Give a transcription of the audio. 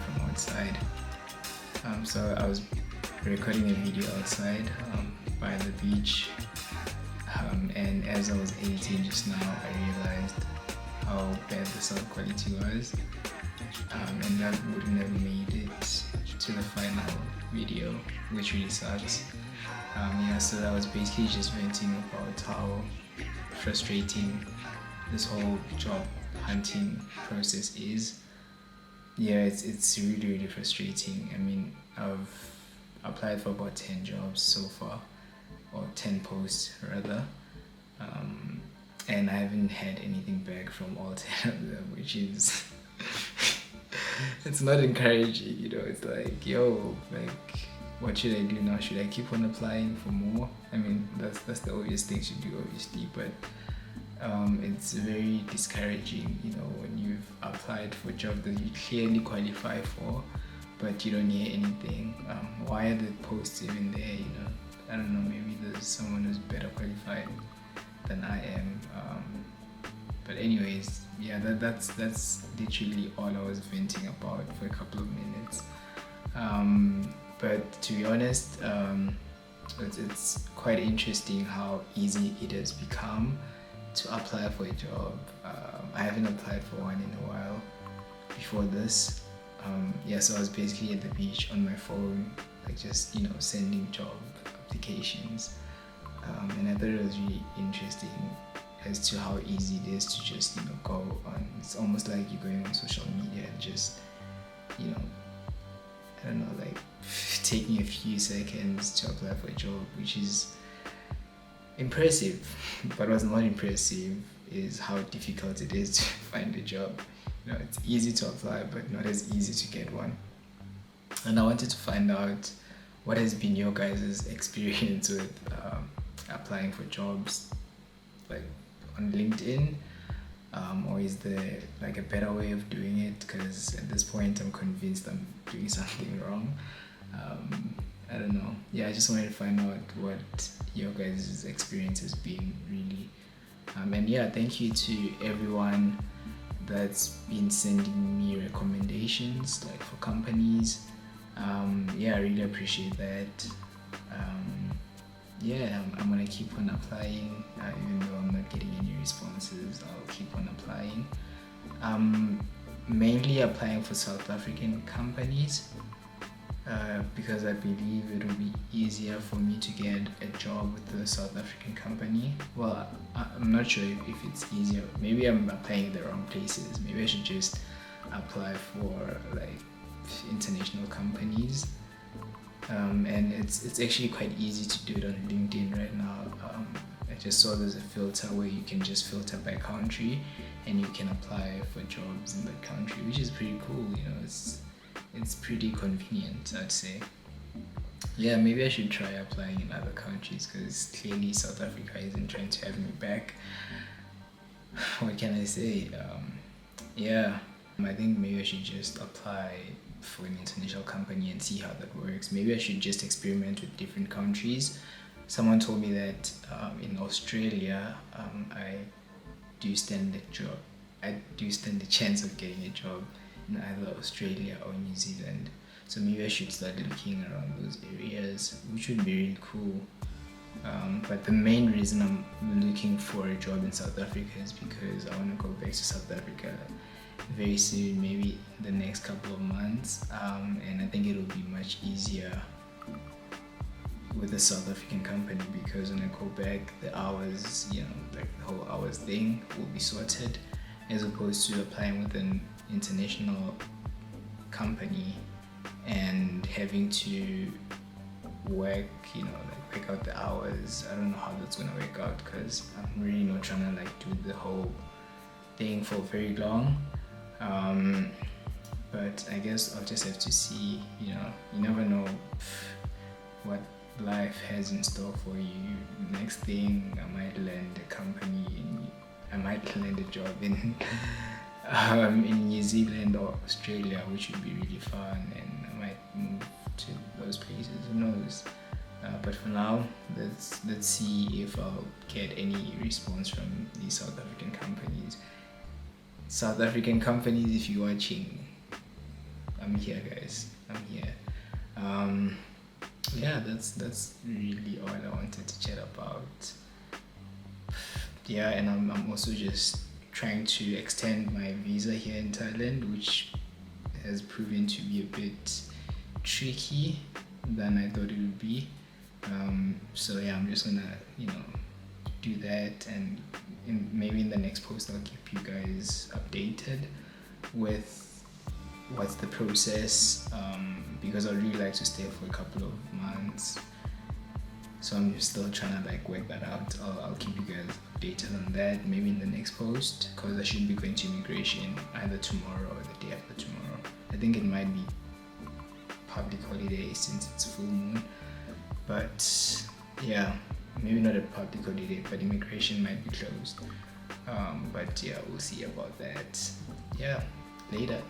from outside. So I was recording a video outside by the beach, and as I was editing just now, I realized how bad the sound quality was, and that wouldn't have made it to the final video, which really sucks. Yeah, so I was basically just venting about how frustrating this whole job hunting process is. Yeah, it's really frustrating. I mean, I've applied for about 10 jobs so far, or 10 posts rather, and I haven't had anything back from all 10 of them, which is it's not encouraging, you know. It's like, yo, like, what should I do now? Should I keep on applying for more? I mean, that's the obvious thing to do, obviously, but it's very discouraging, you know, when you've applied for a job that you clearly qualify for, but you don't hear anything. Why are the posts even there? You know, I don't know. Maybe there's someone who's better qualified than I am. But anyways, yeah, that's literally all I was venting about for a couple of minutes. But to be honest, it's quite interesting how easy it has become to apply for a job. I haven't applied for one in a while before this. Yeah, so I was basically at the beach on my phone, like just, you know, sending job applications. And I thought it was really interesting as to how easy it is to just, you know, go on. It's almost like you're going on social media and just, you know, I don't know, like taking a few seconds to apply for a job, which is impressive. But what's not impressive is how difficult it is to find a job. You know, it's easy to apply, but not as easy to get one. And I wanted to find out what has been your guys' experience with applying for jobs, like on LinkedIn, or is there like a better way of doing it? Because at this point I'm convinced I'm doing something wrong. I don't know. Yeah, I just wanted to find out what your guys' experience has been, really. And yeah, thank you to everyone that's been sending me recommendations, like for companies. Yeah, I really appreciate that. Yeah, I'm gonna keep on applying, even though I'm not getting any responses. I'll keep on applying. Mainly applying for South African companies, because I believe it will be easier for me to get a job with the South African company. Well, I'm not sure if it's easier. Maybe I'm applying in the wrong places. Maybe I should just apply for like international companies. And it's actually quite easy to do it on LinkedIn right now. I just saw there's a filter where you can just filter by country and you can apply for jobs in that country, which is pretty cool. You know, it's pretty convenient, I'd say. Yeah, maybe I should try applying in other countries, because clearly South Africa isn't trying to have me back. What can I say? Yeah, I think maybe I should just apply for an international company and see how that works. Maybe I should just experiment with different countries. Someone told me that in Australia, I do stand the chance of getting a job in either Australia or New Zealand. So maybe I should start looking around those areas, which would be really cool. But the main reason I'm looking for a job in South Africa is because I want to go back to South Africa very soon, maybe the next couple of months, and I think it will be much easier with a South African company, because when I go back, the hours, you know, like the whole hours thing will be sorted, as opposed to applying with an international company and having to work, you know, like pick out the hours. I don't know how that's gonna work out, because I'm really not trying to like do the whole thing for very long. But I guess I'll just have to see, you know, you never know what life has in store for you. Next thing, I might land a company, I might land a job in New Zealand or Australia, which would be really fun, and I might move to those places, who knows. But for now, let's see if I'll get any response from these South African companies. South African companies, if you're watching, I'm here, guys. I'm here. Yeah, that's really all I wanted to chat about. Yeah, and I'm also just trying to extend my visa here in Thailand, which has proven to be a bit tricky than I thought it would be. So yeah, I'm just gonna do that, and maybe in the next post I'll keep you guys updated with what's the process, because I'd really like to stay for a couple of months. So I'm just still trying to like work that out. I'll keep you guys updated on that maybe in the next post, because I should be going to immigration either tomorrow or the day after tomorrow. I think it might be public holiday since it's full moon, but yeah, maybe not a public holiday, but immigration might be closed. But yeah, we'll see about that. Yeah, later.